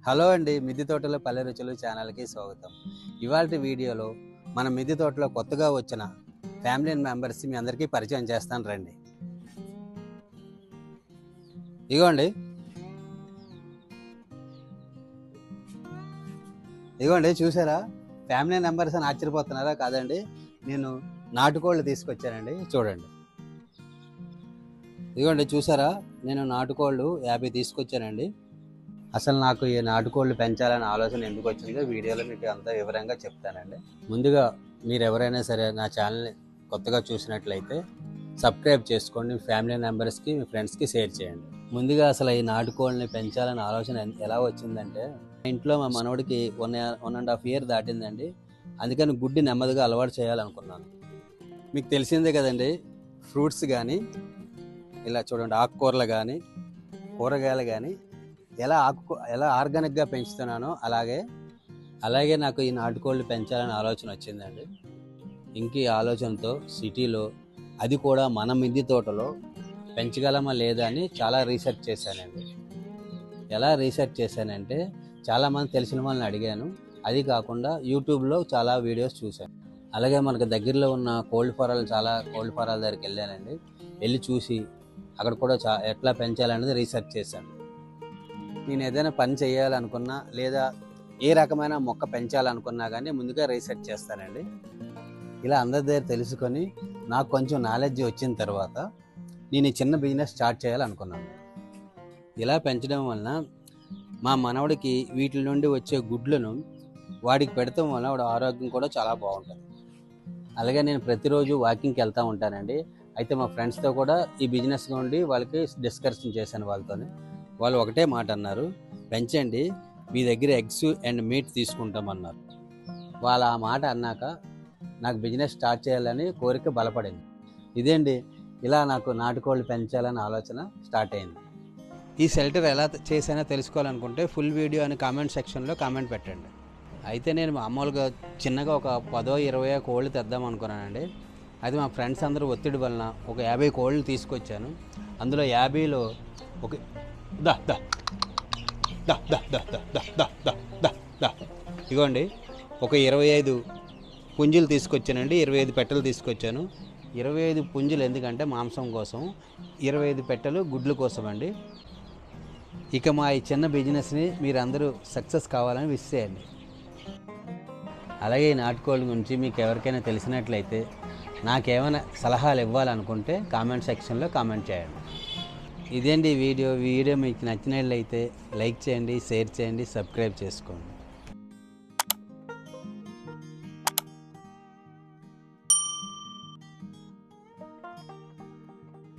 Hello అండి, మిద్దె తోటలో పల్లె రుచులు ఛానల్కి స్వాగతం. ఇవాళ వీడియోలో మన మిద్దె తోటలో కొత్తగా వచ్చిన ఫ్యామిలీ మెంబర్స్ మీ అందరికీ పరిచయం చేస్తాను రండి. ఇగోండి చూసారా, ఫ్యామిలీ మెంబర్స్ అని ఆశ్చర్యపోతున్నారా? కాదండి, నేను నాటుకోళ్ళు తీసుకొచ్చానండి. చూడండి, ఇదిగోండి చూసారా, నేను నాటుకోళ్ళు 50 తీసుకొచ్చానండి. అసలు నాకు ఈ నాటుకోళ్ళు పెంచాలనే ఆలోచన ఎందుకు వచ్చిందో వీడియోలో మీకు అంతా వివరంగా చెప్తానండి. ముందుగా మీరు ఎవరైనా సరే నా ఛానల్ని కొత్తగా చూసినట్లయితే సబ్స్క్రైబ్ చేసుకోండి. మీ ఫ్యామిలీ మెంబర్స్కి, మీ ఫ్రెండ్స్కి షేర్ చేయండి. ముందుగా అసలు ఈ నాటుకోళ్ళని పెంచాలనే ఆలోచన ఎలా వచ్చిందంటే, ఇంట్లో మా మనవడికి 1.5 year దాటిందండి. అందుకని గుడ్డి నెమ్మదిగా అలవాటు చేయాలనుకున్నాను. మీకు తెలిసిందే కదండి, ఫ్రూట్స్ కానీ ఇలా చూడండి, ఆకుకూరలు కానీ కూరగాయలు కానీ ఎలా ఆర్గానిక్గా పెంచుతున్నానో అలాగే నాకు ఈ నాటుకోళ్ళు పెంచాలని ఆలోచన వచ్చిందండి. ఇంక ఈ ఆలోచనతో సిటీలో, అది కూడా మన మిద్దె తోటలో పెంచగలమా లేదా అని చాలా రీసెర్చ్ చేశానండి. ఎలా రీసెర్చ్ చేశానంటే, చాలామంది తెలిసిన వాళ్ళని అడిగాను. అది కాకుండా యూట్యూబ్లో చాలా వీడియోస్ చూశాను. అలాగే మనకు దగ్గరలో ఉన్న కోల్డ్ ఫారాల దగ్గరికి వెళ్ళానండి. వెళ్ళి చూసి అక్కడ కూడా ఎట్లా పెంచాలనేది రీసెర్చ్ చేశాను. నేను ఏదైనా పని చేయాలనుకున్నా లేదా ఏ రకమైన మొక్క పెంచాలనుకున్నా కానీ ముందుగా రీసెర్చ్ చేస్తానండి. ఇలా అందరి దగ్గర తెలుసుకొని నాకు కొంచెం నాలెడ్జ్ వచ్చిన తర్వాత నేను ఈ చిన్న బిజినెస్ స్టార్ట్ చేయాలనుకున్నాను. ఇలా పెంచడం వలన మా మనవడికి వీటి నుండి వచ్చే గుడ్లను వాడికి పెడతాం వలన వాడి ఆరోగ్యం కూడా చాలా బాగుంటుంది. అలాగే నేను ప్రతిరోజు వాకింగ్కి వెళ్తూ ఉంటానండి. అయితే మా ఫ్రెండ్స్తో కూడా ఈ బిజినెస్ నుండి వాళ్ళకి డిస్కషన్ చేశాను. వాళ్ళు ఒకటే మాట అన్నారు, పెంచండి, మీ దగ్గర ఎగ్స్ అండ్ మీట్ తీసుకుంటామన్నారు. వాళ్ళు ఆ మాట అన్నాక నాకు బిజినెస్ స్టార్ట్ చేయాలని కోరిక బలపడింది. ఇదేంటి, ఇలా నాకు నాటుకోళ్ళు పెంచాలని ఆలోచన స్టార్ట్ అయింది. ఈ షెల్టర్ ఎలా చేసానో తెలుసుకోవాలనుకుంటే ఫుల్ వీడియో అని కామెంట్ సెక్షన్లో కామెంట్ పెట్టండి. అయితే నేను మామూలుగా చిన్నగా ఒక 10-20 కోళ్ళు తెద్దాం అనుకున్నానండి. అయితే మా ఫ్రెండ్స్ అందరూ ఒత్తిడి వలన ఒక 50 కోళ్ళు తీసుకొచ్చాను. అందులో 50లో ఒక ఇగోండి ఒక 25 పుంజులు తీసుకొచ్చానండి. 25 పెట్టెలు తీసుకొచ్చాను. 25 పుంజులు ఎందుకంటే మాంసం కోసం, 25 పెట్టెలు గుడ్ల కోసం అండి. ఇక మా ఈ చిన్న బిజినెస్ని మీరందరూ సక్సెస్ కావాలని విష్ చేయండి. అలాగే ఈ నాటుకోళ్ళ గురించి మీకు ఎవరికైనా తెలిసినట్లయితే, నాకేమైనా సలహాలు ఇవ్వాలనుకుంటే కామెంట్ సెక్షన్లో కామెంట్ చేయండి. ఇదేంటి వీడియో మీకు నచ్చినట్లయితే లైక్ చేయండి, షేర్ చేయండి, సబ్స్క్రైబ్ చేసుకోండి.